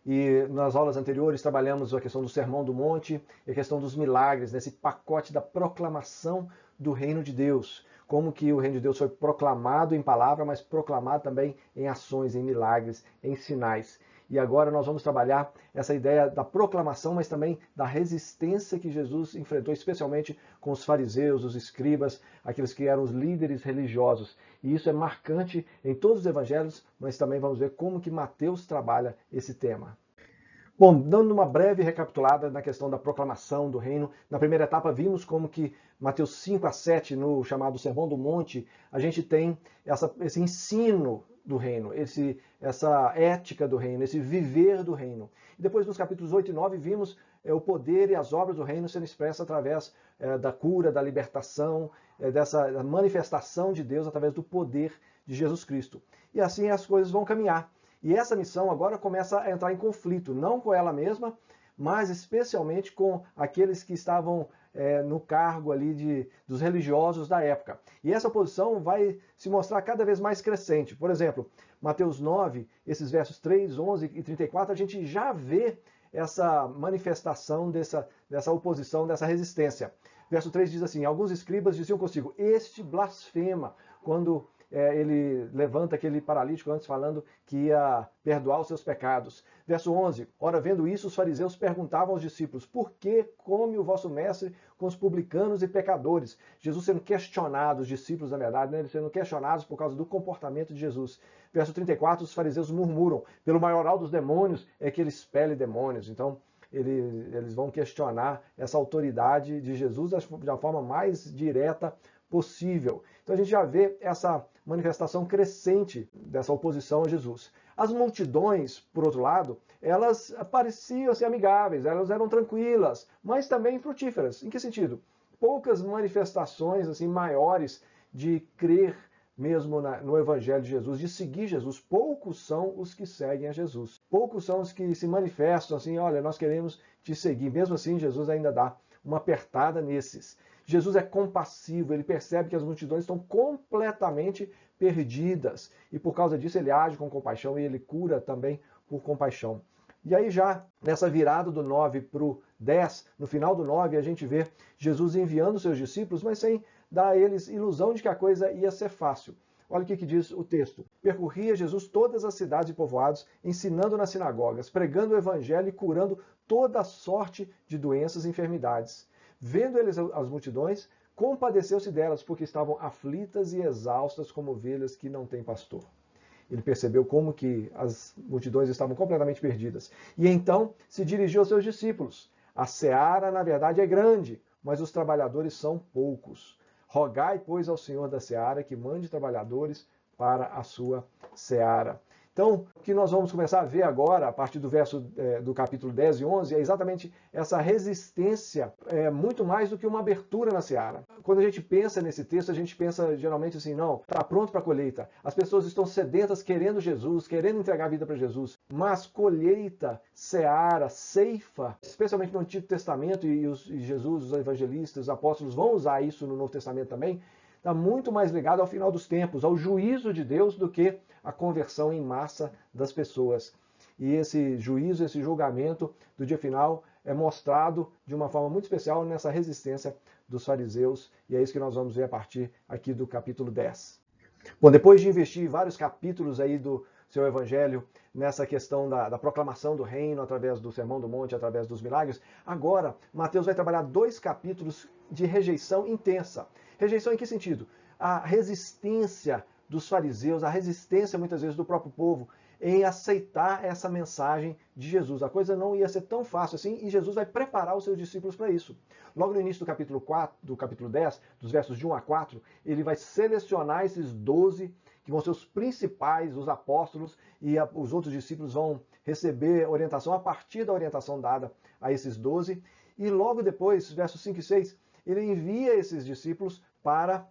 E nas aulas anteriores trabalhamos a questão do Sermão do Monte e a questão dos milagres, nesse pacote da proclamação do reino de Deus. Como que o reino de Deus foi proclamado em palavra, mas proclamado também em ações, em milagres, em sinais. E agora nós vamos trabalhar essa ideia da proclamação, mas também da resistência que Jesus enfrentou, especialmente com os fariseus, os escribas, aqueles que eram os líderes religiosos. E isso é marcante em todos os evangelhos, mas também vamos ver como que Mateus trabalha esse tema. Bom, dando uma breve recapitulada na questão da proclamação do reino, na primeira etapa vimos como que Mateus 5 a 7, no chamado Sermão do Monte, a gente tem esse ensino do reino, essa ética do reino, esse viver do reino. E depois, nos capítulos 8 e 9, vimos o poder e as obras do reino sendo expressas através da cura, da libertação, dessa manifestação de Deus através do poder de Jesus Cristo. E assim as coisas vão caminhar. E essa missão agora começa a entrar em conflito, não com ela mesma, mas especialmente com aqueles que estavam no cargo ali dos religiosos da época. E essa oposição vai se mostrar cada vez mais crescente. Por exemplo, Mateus 9, esses versos 3, 11 e 34, a gente já vê essa manifestação dessa oposição, dessa resistência. Verso 3 diz assim: alguns escribas diziam consigo, este blasfema, quando ele levanta aquele paralítico antes falando que ia perdoar os seus pecados. Verso 11, ora vendo isso, os fariseus perguntavam aos discípulos, por que come o vosso mestre com os publicanos e pecadores? Jesus sendo questionado, os discípulos na verdade, né, sendo questionados por causa do comportamento de Jesus. Verso 34, os fariseus murmuram, pelo maioral dos demônios é que ele expele demônios. Então, eles vão questionar essa autoridade de Jesus da forma mais direta possível. Então a gente já vê essa manifestação crescente dessa oposição a Jesus. As multidões, por outro lado, elas pareciam ser amigáveis, elas eram tranquilas, mas também frutíferas. Em que sentido? Poucas manifestações assim maiores de crer mesmo no Evangelho de Jesus, de seguir Jesus. Poucos são os que seguem a Jesus. Poucos são os que se manifestam assim, olha, nós queremos te seguir. Mesmo assim, Jesus ainda dá uma apertada nesses. Jesus é compassivo, ele percebe que as multidões estão completamente perdidas. E por causa disso ele age com compaixão e ele cura também por compaixão. E aí já nessa virada do 9 para o 10, no final do 9, a gente vê Jesus enviando seus discípulos, mas sem dar a eles ilusão de que a coisa ia ser fácil. Olha o que diz o texto. Percorria Jesus todas as cidades e povoados, ensinando nas sinagogas, pregando o evangelho e curando toda sorte de doenças e enfermidades. Vendo eles as multidões, compadeceu-se delas, porque estavam aflitas e exaustas como ovelhas que não têm pastor. Ele percebeu como que as multidões estavam completamente perdidas. E então se dirigiu aos seus discípulos. A seara, na verdade, é grande, mas os trabalhadores são poucos. Rogai, pois, ao Senhor da seara que mande trabalhadores para a sua seara. Então, o que nós vamos começar a ver agora, a partir do capítulo 10 e 11, é exatamente essa resistência, muito mais do que uma abertura na seara. Quando a gente pensa nesse texto, a gente pensa geralmente assim, não, está pronto para a colheita. As pessoas estão sedentas, querendo Jesus, querendo entregar a vida para Jesus. Mas colheita, seara, ceifa, especialmente no Antigo Testamento, e Jesus, os evangelistas, os apóstolos vão usar isso no Novo Testamento também, está muito mais ligado ao final dos tempos, ao juízo de Deus, do que a conversão em massa das pessoas. E esse juízo, esse julgamento do dia final é mostrado de uma forma muito especial nessa resistência dos fariseus, e é isso que nós vamos ver a partir aqui do capítulo 10. Bom, depois de investir vários capítulos aí do seu evangelho nessa questão da proclamação do reino através do Sermão do Monte, através dos milagres, agora Mateus vai trabalhar 2 capítulos de rejeição intensa. Rejeição em que sentido? A resistência dos fariseus, a resistência muitas vezes do próprio povo em aceitar essa mensagem de Jesus. A coisa não ia ser tão fácil assim e Jesus vai preparar os seus discípulos para isso. Logo no início do capítulo 10, dos versos de 1 a 4, ele vai selecionar esses 12 que vão ser os principais, os apóstolos, e os outros discípulos vão receber orientação a partir da orientação dada a esses 12. E logo depois, versos 5 e 6, ele envia esses discípulos para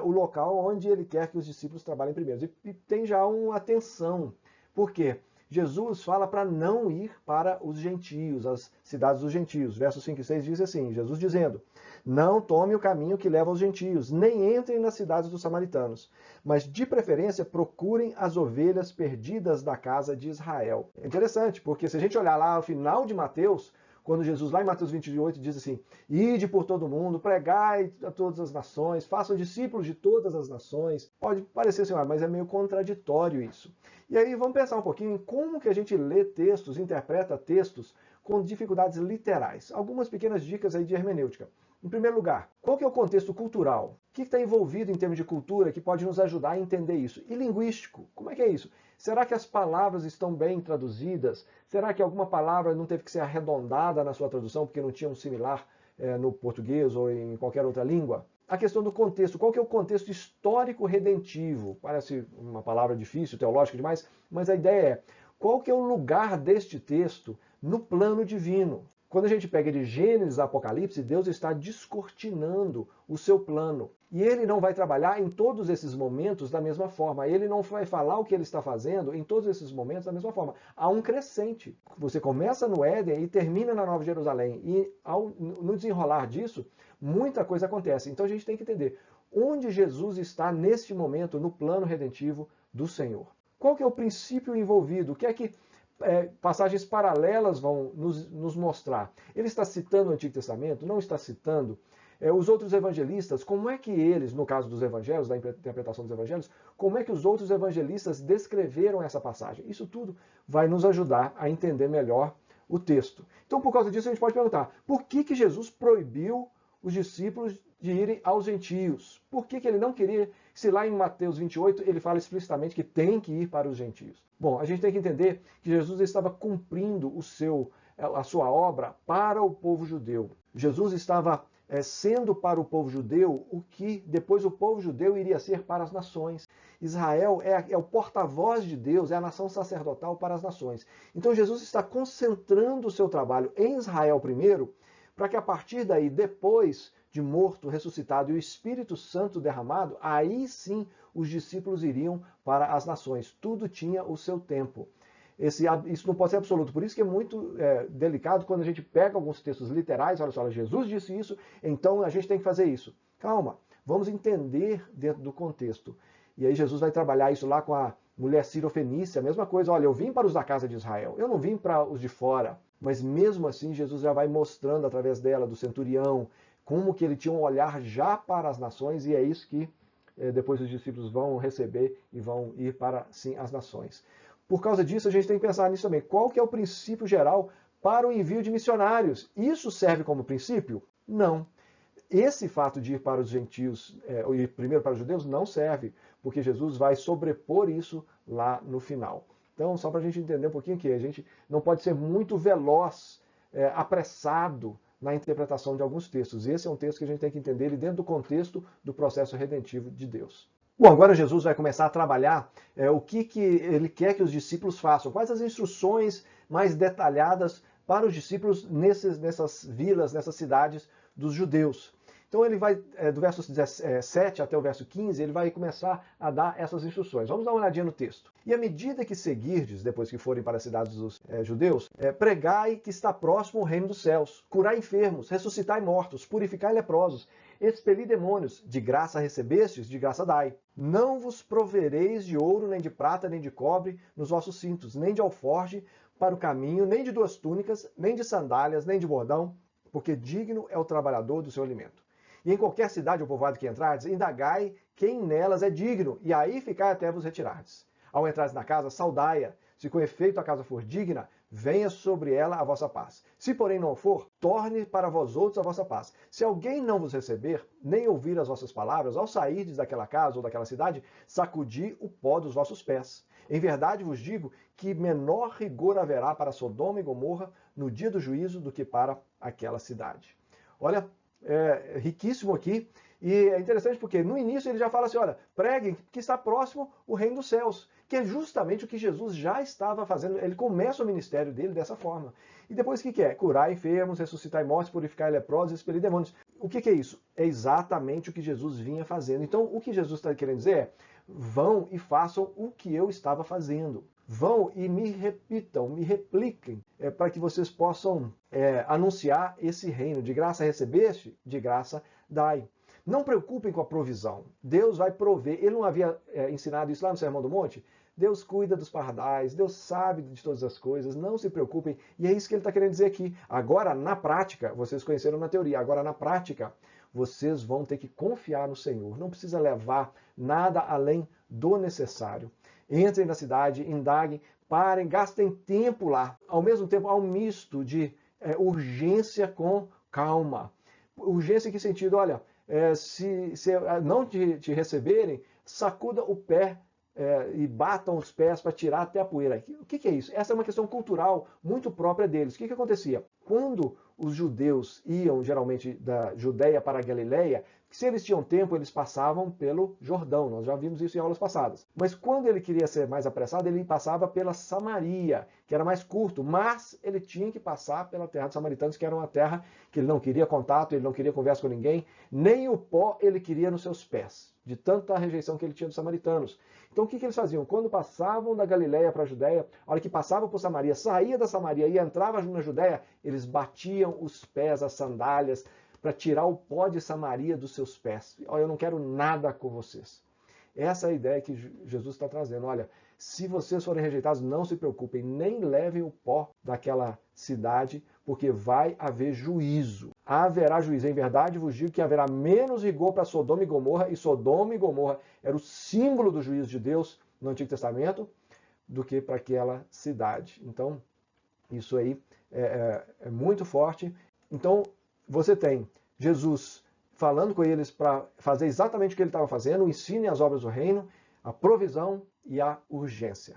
o local onde ele quer que os discípulos trabalhem primeiro. E tem já uma atenção. Por quê? Jesus fala para não ir para os gentios, as cidades dos gentios. Versos 5 e 6 diz assim, Jesus dizendo, não tome o caminho que leva aos gentios, nem entrem nas cidades dos samaritanos, mas de preferência procurem as ovelhas perdidas da casa de Israel. É interessante, porque se a gente olhar lá ao final de Mateus, quando Jesus, lá em Mateus 28, diz assim, ide por todo mundo, pregai a todas as nações, façam discípulos de todas as nações. Pode parecer assim, mas é meio contraditório isso. E aí vamos pensar um pouquinho em como que a gente lê textos, interpreta textos com dificuldades literais. Algumas pequenas dicas aí de hermenêutica. Em primeiro lugar, qual que é o contexto cultural? O que está envolvido em termos de cultura que pode nos ajudar a entender isso? E linguístico, como é que é isso? Será que as palavras estão bem traduzidas? Será que alguma palavra não teve que ser arredondada na sua tradução porque não tinha um similar no português ou em qualquer outra língua? A questão do contexto, qual que é o contexto histórico redentivo? Parece uma palavra difícil, teológica demais, mas a ideia é, qual que é o lugar deste texto no plano divino? Quando a gente pega de Gênesis a Apocalipse, Deus está descortinando o seu plano. E ele não vai trabalhar em todos esses momentos da mesma forma. Ele não vai falar o que ele está fazendo em todos esses momentos da mesma forma. Há um crescente. Você começa no Éden e termina na Nova Jerusalém. E no desenrolar disso, muita coisa acontece. Então a gente tem que entender onde Jesus está neste momento no plano redentivo do Senhor. Qual que é o princípio envolvido? O que é que passagens paralelas vão nos mostrar? Ele está citando o Antigo Testamento? Não está citando? Os outros evangelistas, como é que eles, no caso dos evangelhos, da interpretação dos evangelhos, como é que os outros evangelistas descreveram essa passagem? Isso tudo vai nos ajudar a entender melhor o texto. Então, por causa disso, a gente pode perguntar, por que Jesus proibiu os discípulos de irem aos gentios? Por que ele não queria, se lá em Mateus 28 ele fala explicitamente que tem que ir para os gentios? Bom, a gente tem que entender que Jesus estava cumprindo a sua obra para o povo judeu. Jesus estava sendo para o povo judeu o que depois o povo judeu iria ser para as nações. Israel é o porta-voz de Deus, é a nação sacerdotal para as nações. Então Jesus está concentrando o seu trabalho em Israel primeiro, para que a partir daí, depois de morto, ressuscitado e o Espírito Santo derramado, aí sim os discípulos iriam para as nações. Tudo tinha o seu tempo. Isso não pode ser absoluto. Por isso que é muito delicado quando a gente pega alguns textos literais, olha só, Jesus disse isso, então a gente tem que fazer isso. Calma, vamos entender dentro do contexto. E aí Jesus vai trabalhar isso lá com a mulher Sirofenícia, a mesma coisa. Olha, eu vim para os da casa de Israel, eu não vim para os de fora. Mas mesmo assim, Jesus já vai mostrando através dela, do centurião, como que ele tinha um olhar já para as nações, e é isso que depois os discípulos vão receber e vão ir para, sim, as nações. Por causa disso, a gente tem que pensar nisso também. Qual que é o princípio geral para o envio de missionários? Isso serve como princípio? Não. Esse fato de ir para os gentios, e primeiro para os judeus, não serve, porque Jesus vai sobrepor isso lá no final. Então, só para a gente entender um pouquinho que a gente não pode ser muito veloz, apressado na interpretação de alguns textos. Esse é um texto que a gente tem que entender ele dentro do contexto do processo redentivo de Deus. Bom, agora Jesus vai começar a trabalhar o que ele quer que os discípulos façam, quais as instruções mais detalhadas para os discípulos nessas vilas, nessas cidades dos judeus. Então ele vai, do verso 7 até o verso 15, ele vai começar a dar essas instruções. Vamos dar uma olhadinha no texto. E à medida que seguirdes, depois que forem para as cidades dos judeus, pregai que está próximo o reino dos céus, curai enfermos, ressuscitai mortos, purificai leprosos, expeli demônios, de graça recebestes, de graça dai. Não vos provereis de ouro, nem de prata, nem de cobre nos vossos cintos, nem de alforge para o caminho, nem de 2 túnicas, nem de sandálias, nem de bordão, porque digno é o trabalhador do seu alimento. E em qualquer cidade ou povoado que entrardes, indagai quem nelas é digno, e aí ficai até vos retirardes. Ao entrardes na casa, saudai-a. Se com efeito a casa for digna, venha sobre ela a vossa paz. Se porém não for, torne para vós outros a vossa paz. Se alguém não vos receber, nem ouvir as vossas palavras, ao sairdes daquela casa ou daquela cidade, sacudi o pó dos vossos pés. Em verdade vos digo que menor rigor haverá para Sodoma e Gomorra no dia do juízo do que para aquela cidade. Olha, riquíssimo aqui, e é interessante porque no início ele já fala assim, olha, preguem que está próximo o reino dos céus, que é justamente o que Jesus já estava fazendo. Ele começa o ministério dele dessa forma. E depois o que é? Curar enfermos, ressuscitar mortos, purificar leprosos, expelir demônios. O que é isso? É exatamente o que Jesus vinha fazendo. Então o que Jesus está querendo dizer é, vão e façam o que eu estava fazendo. vão e me repitam, me repliquem, para que vocês possam anunciar esse reino. De graça recebeste, de graça dai. Não preocupem com a provisão. Deus vai prover. Ele não havia ensinado isso lá no Sermão do Monte? Deus cuida dos pardais, Deus sabe de todas as coisas, não se preocupem. E é isso que ele está querendo dizer aqui. Agora, na prática, vocês conheceram na teoria, agora na prática, vocês vão ter que confiar no Senhor. Não precisa levar nada além do necessário. Entrem na cidade, indaguem, parem, gastem tempo lá. Ao mesmo tempo, há um misto de urgência com calma. Urgência em que sentido? Olha, se não te receberem, sacuda o pé e batam os pés para tirar até a poeira. O que é isso? Essa é uma questão cultural muito própria deles. O que acontecia? Quando os judeus iam, geralmente, da Judéia para a Galileia, se eles tinham tempo, eles passavam pelo Jordão. Nós já vimos isso em aulas passadas. Mas quando ele queria ser mais apressado, ele passava pela Samaria, que era mais curto, mas ele tinha que passar pela terra dos samaritanos, que era uma terra que ele não queria contato, ele não queria conversa com ninguém, nem o pó ele queria nos seus pés, de tanta rejeição que ele tinha dos samaritanos. Então o que eles faziam? Quando passavam da Galileia para a Judéia, a hora que passavam por Samaria, saía da Samaria e entrava na Judéia, eles batiam os pés, as sandálias, para tirar o pó de Samaria dos seus pés. Olha, eu não quero nada com vocês. Essa é a ideia que Jesus está trazendo. Olha, se vocês forem rejeitados, não se preocupem, nem levem o pó daquela cidade, porque vai haver juízo. Haverá juízo. Em verdade vos digo que haverá menos rigor para Sodoma e Sodoma e Gomorra era o símbolo do juízo de Deus no Antigo Testamento, do que para aquela cidade. Então, isso aí é muito forte. Então, você tem Jesus falando com eles para fazer exatamente o que ele estava fazendo, o ensino e as obras do reino, a provisão e a urgência.